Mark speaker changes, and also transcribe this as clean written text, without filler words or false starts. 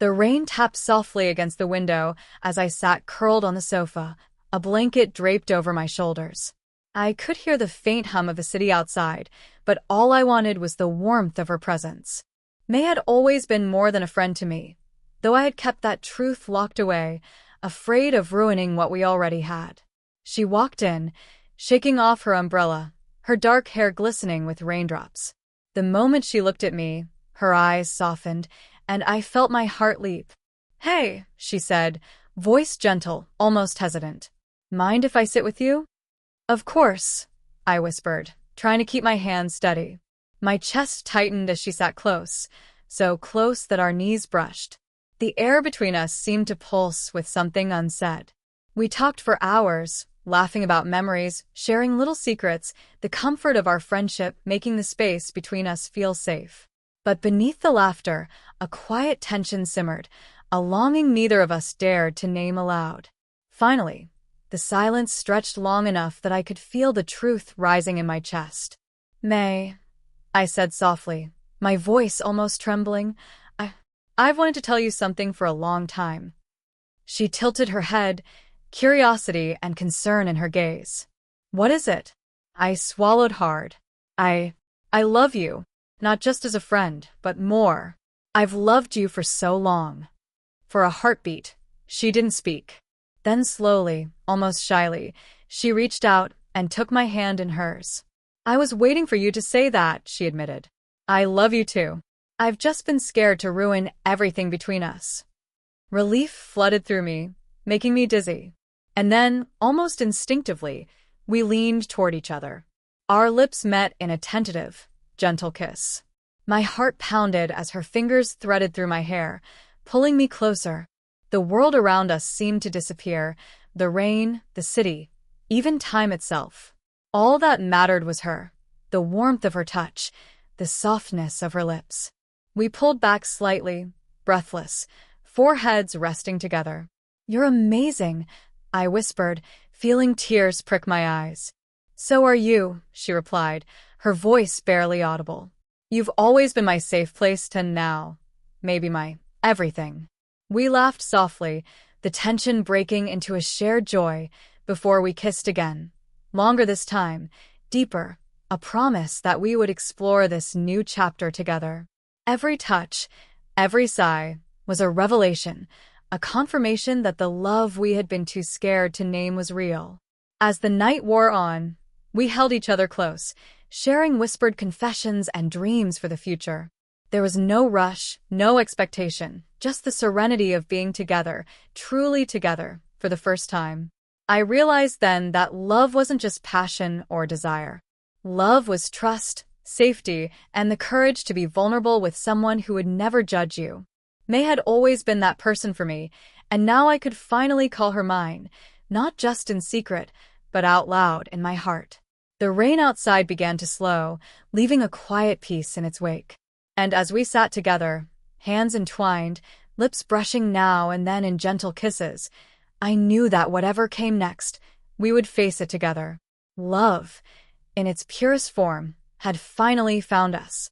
Speaker 1: The rain tapped softly against the window as I sat curled on the sofa, a blanket draped over my shoulders. I could hear the faint hum of the city outside, but all I wanted was the warmth of her presence. May had always been more than a friend to me, though I had kept that truth locked away, afraid of ruining what we already had. She walked in, shaking off her umbrella, her dark hair glistening with raindrops. The moment she looked at me, her eyes softened, and I felt my heart leap. "Hey," she said, voice gentle, almost hesitant. "Mind if I sit with you?" "Of course," I whispered, trying to keep my hands steady. My chest tightened as she sat close, so close that our knees brushed. The air between us seemed to pulse with something unsaid. We talked for hours, laughing about memories, sharing little secrets, the comfort of our friendship making the space between us feel safe. But beneath the laughter, a quiet tension simmered, a longing neither of us dared to name aloud. Finally, the silence stretched long enough that I could feel the truth rising in my chest. "May," I said softly, my voice almost trembling, I've wanted to tell you something for a long time." She tilted her head, curiosity and concern in her gaze. "What is it?" I swallowed hard. I love you, not just as a friend, but more. I've loved you for so long." For a heartbeat, she didn't speak. Then slowly, almost shyly, she reached out and took my hand in hers. "I was waiting for you to say that," she admitted. "I love you too. I've just been scared to ruin everything between us." Relief flooded through me, making me dizzy. And then, almost instinctively, we leaned toward each other. Our lips met in a tentative, gentle kiss. My heart pounded as her fingers threaded through my hair, pulling me closer. The world around us seemed to disappear, the rain, the city, even time itself. All that mattered was her, the warmth of her touch, the softness of her lips. We pulled back slightly, breathless, foreheads resting together. "You're amazing," I whispered, feeling tears prick my eyes. "So are you," she replied, her voice barely audible. "You've always been my safe place to now, maybe my everything." We laughed softly, the tension breaking into a shared joy before we kissed again. Longer this time, deeper, a promise that we would explore this new chapter together. Every touch, every sigh, was a revelation, a confirmation that the love we had been too scared to name was real. As the night wore on, we held each other close, sharing whispered confessions and dreams for the future. There was no rush, no expectation, just the serenity of being together, truly together, for the first time. I realized then that love wasn't just passion or desire. Love was trust, safety, and the courage to be vulnerable with someone who would never judge you. May had always been that person for me, and now I could finally call her mine, not just in secret, but out loud in my heart. The rain outside began to slow, leaving a quiet peace in its wake. And as we sat together, hands entwined, lips brushing now and then in gentle kisses, I knew that whatever came next, we would face it together. Love, in its purest form, had finally found us.